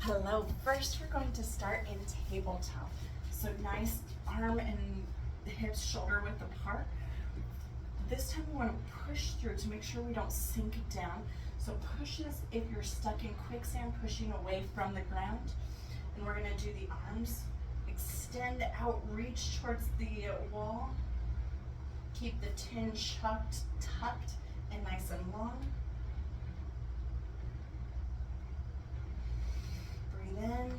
Hello. First, we're going to start in tabletop. So nice arm and hips shoulder width apart. This time we want to push through to make sure we don't sink down. So push as if you're stuck in quicksand, pushing away from the ground. And we're going to do the arms. Extend out, reach towards the wall. Keep the chin tucked, and nice and long. Breathe in.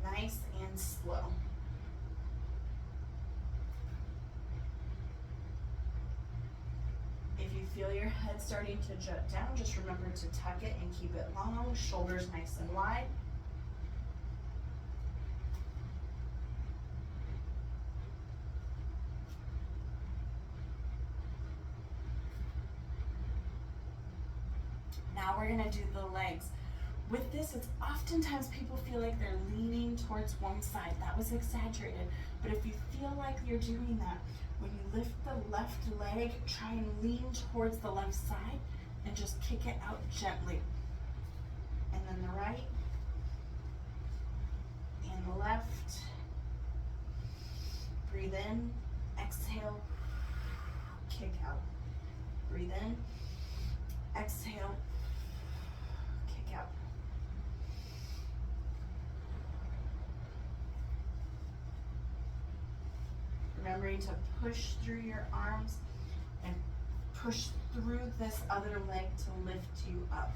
Nice and slow. If you feel your head starting to jut down, just remember to tuck it and keep it long, shoulders nice and wide. Now we're gonna do the legs. With this, it's oftentimes people feel like they're leaning towards one side. That was exaggerated. But if you feel like you're doing that, when you lift the left leg, try and lean towards the left side and just kick it out gently. And then the right and the left. Breathe in, exhale, kick out. Breathe in, exhale, kick out. Remembering to push through your arms and push through this other leg to lift you up.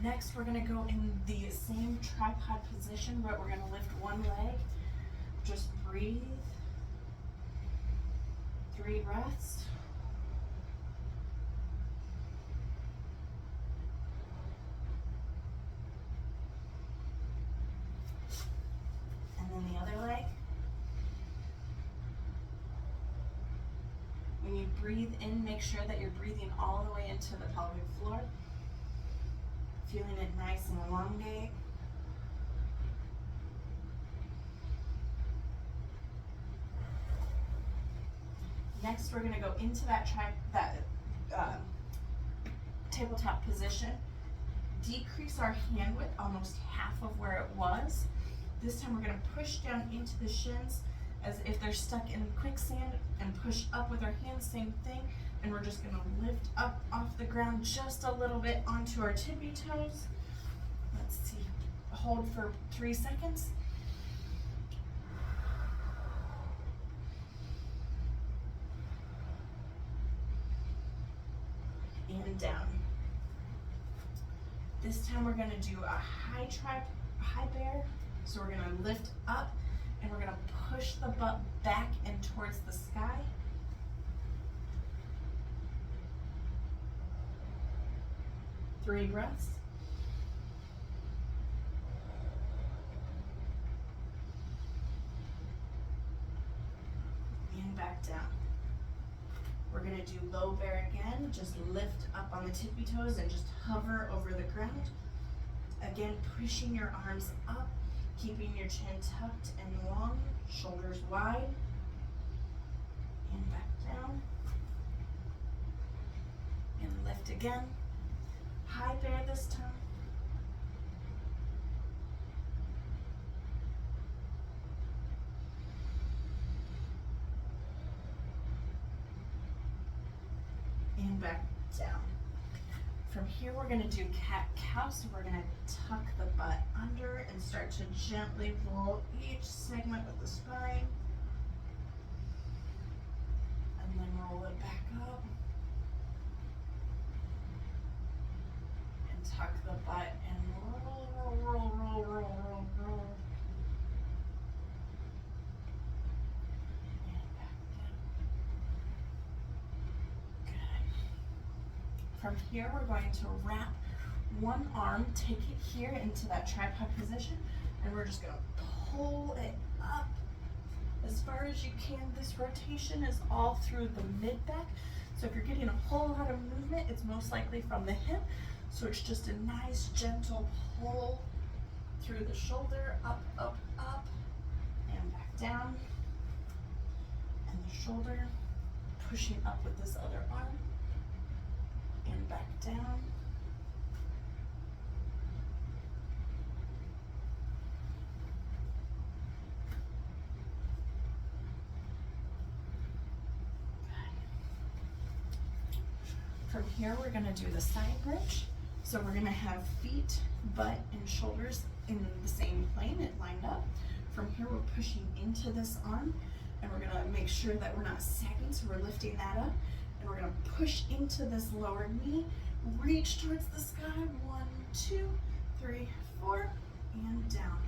Next, we're going to go in the same tripod position, but we're going to lift one leg. Just breathe. 3 breaths. And then the other leg. When you breathe in, make sure that you're breathing all the way into the pelvic floor. Feeling it nice and elongate. Next, we're going to go into that tabletop position. Decrease our hand width almost half of where it was. This time we're going to push down into the shins as if they're stuck in quicksand and push up with our hands, same thing. And we're just going to lift up off the ground just a little bit onto our tippy toes. Let's see. Hold for 3 seconds. And down. This time we're going to do a high bear. So we're going to lift up and we're going to push the butt back and towards the sky. Three breaths. And back down. We're going to do low bear again. Just lift up on the tippy toes and just hover over the ground. Again, pushing your arms up, keeping your chin tucked and long, shoulders wide. And back down. And lift again. High bear this time. And back down. From here, we're going to do cat-cow, so we're going to tuck the butt under and start to gently roll each segment of the spine. And then roll it back up. And tuck the butt and roll. And back down. Good. From here, we're going to wrap one arm, take it here into that tripod position, and we're just going to pull it up as far as you can. This rotation is all through the mid-back. So if you're getting a whole lot of movement, it's most likely from the hip. So it's just a nice gentle pull through the shoulder, up, up, up, and back down. And the shoulder, pushing up with this other arm, and back down. From here, we're gonna do the side bridge. So we're gonna have feet, butt, and shoulders in the same plane, it lined up. From here, we're pushing into this arm, and we're gonna make sure that we're not sagging, so we're lifting that up. And we're gonna push into this lower knee, reach towards the sky. 1, 2, 3, 4, and down.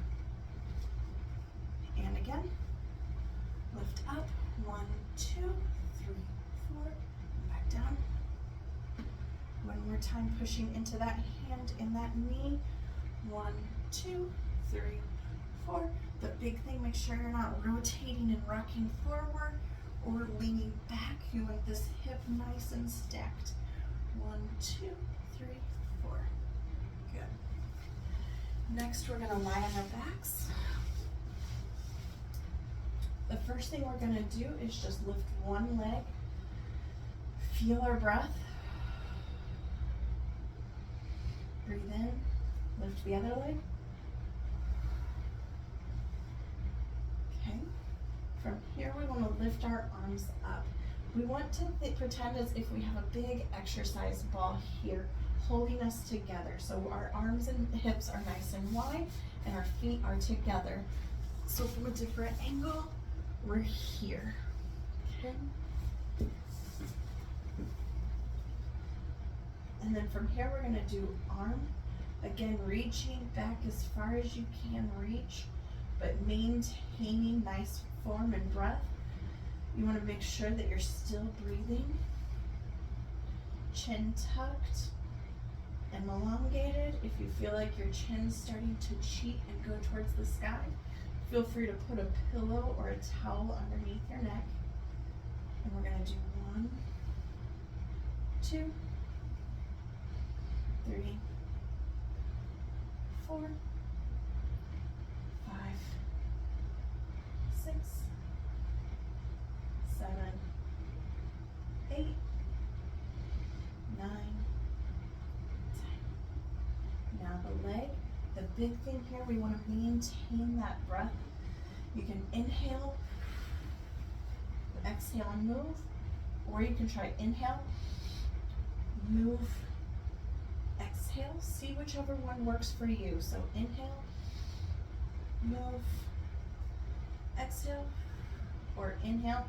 And again, lift up. 1, 2, 3, 4, and back down. One more time, pushing into that hand and that knee. 1, 2, 3, 4. The big thing, make sure you're not rotating and rocking forward or leaning back. You want this hip nice and stacked. 1, 2, 3, 4. Good. Next, we're gonna lie on our backs. The first thing we're gonna do is just lift one leg. Feel our breath. Breathe in, lift the other leg. Okay. From here, we want to lift our arms up. We want to pretend as if we have a big exercise ball here holding us together. So our arms and hips are nice and wide and our feet are together. So from a different angle, we're here. Okay. And then from here, we're gonna do arm. Again, reaching back as far as you can reach, but maintaining nice form and breath. You wanna make sure that you're still breathing. Chin tucked and elongated. If you feel like your chin's starting to cheat and go towards the sky, feel free to put a pillow or a towel underneath your neck. And we're gonna do 1, 2, 3, 4, 5, 6, 7, 8, 9, 10. Now the leg, the big thing here, we want to maintain that breath. You can inhale, exhale and move, or you can try inhale, move, exhale, see whichever one works for you. So inhale, move, exhale, or inhale,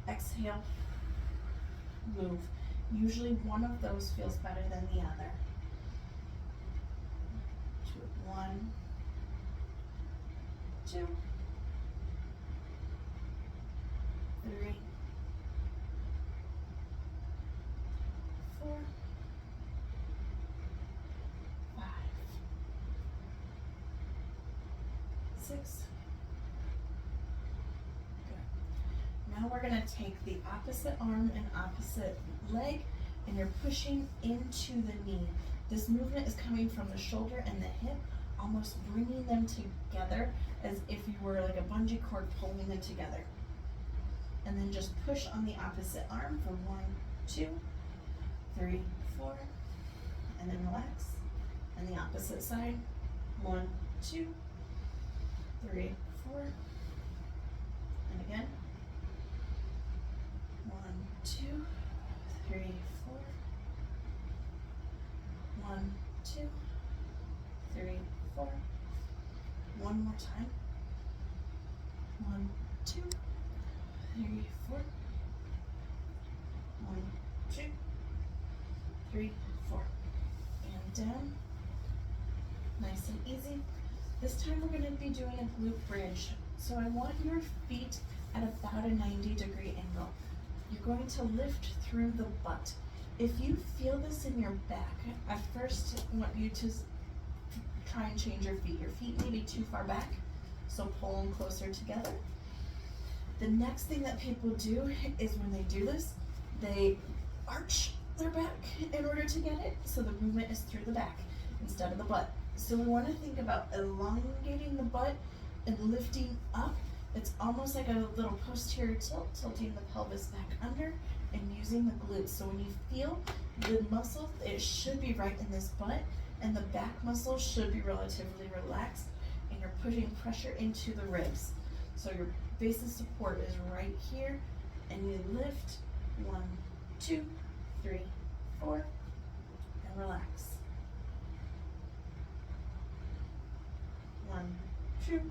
exhale, move. Usually one of those feels better than the other. 1, 2, 3, 4, 5, 6. Good. Now we're going to take the opposite arm and opposite leg, and you're pushing into the knee. This movement is coming from the shoulder and the hip, almost bringing them together as if you were like a bungee cord pulling them together. And then just push on the opposite arm for 1, 2, 3, 4, and then relax. And the opposite side, 1, 2, 3, 4, and again, 1, 2, 3, 4, 1, 2, 3, 4. One more time. 1, 2, 3, 4. 1, 2, 3, 4. And down. Nice and easy. This time we're going to be doing a glute bridge. So I want your feet at about a 90-degree angle. You're going to lift through the butt. If you feel this in your back, I first want you to try and change your feet. Your feet may be too far back, so pull them closer together. The next thing that people do is when they do this, they arch their back in order to get it, so the movement is through the back instead of the butt. So we want to think about elongating the butt and lifting up. It's almost like a little posterior tilt, tilting the pelvis back under and using the glutes. So when you feel the muscle, it should be right in this butt, and the back muscle should be relatively relaxed, and you're putting pressure into the ribs. So your base of support is right here, and you lift 1, 2, 3, 4, and relax. 1, 2,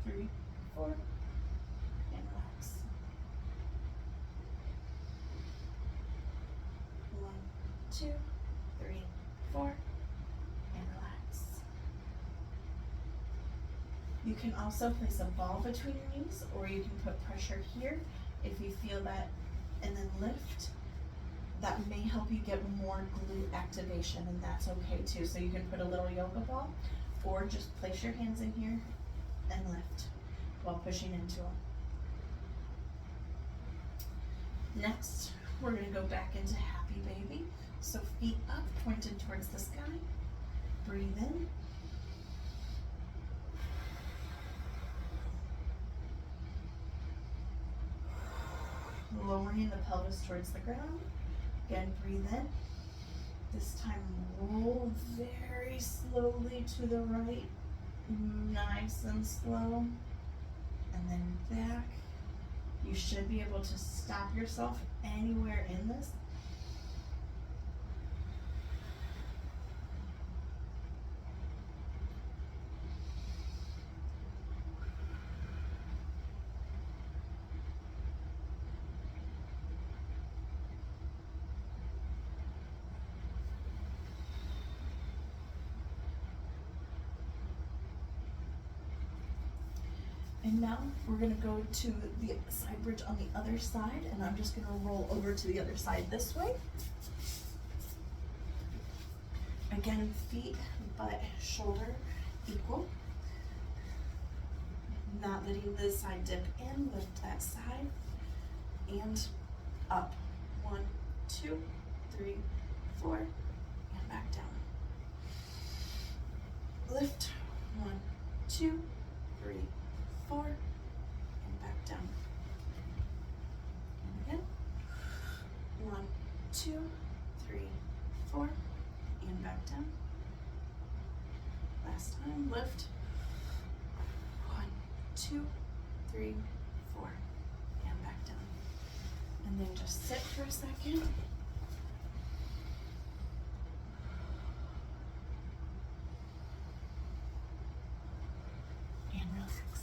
3, 4, and relax. 1, 2, 3, 4, and relax. You can also place a ball between your knees, or you can put pressure here if you feel that, and then lift. That may help you get more glute activation, and that's okay too. So you can put a little yoga ball, or just place your hands in here and lift while pushing into them. Next, we're gonna go back into happy baby. So feet up, pointed towards the sky. Breathe in. Lowering the pelvis towards the ground. Again, breathe in. This time roll very slowly to the right, nice and slow, and then back. You should be able to stop yourself anywhere in this. And now we're gonna go to the side bridge on the other side, and I'm just gonna roll over to the other side this way. Again, feet, butt, shoulder equal. Not letting this side dip in, lift that side, and up. 1, 2, 3, 4, and back down. Lift. 1, 2, 3, 4, and back down. And again. 1, 2, 3, 4, and back down. Last time, lift. 1, 2, 3, 4, and back down. And then just sit for a second. And relax.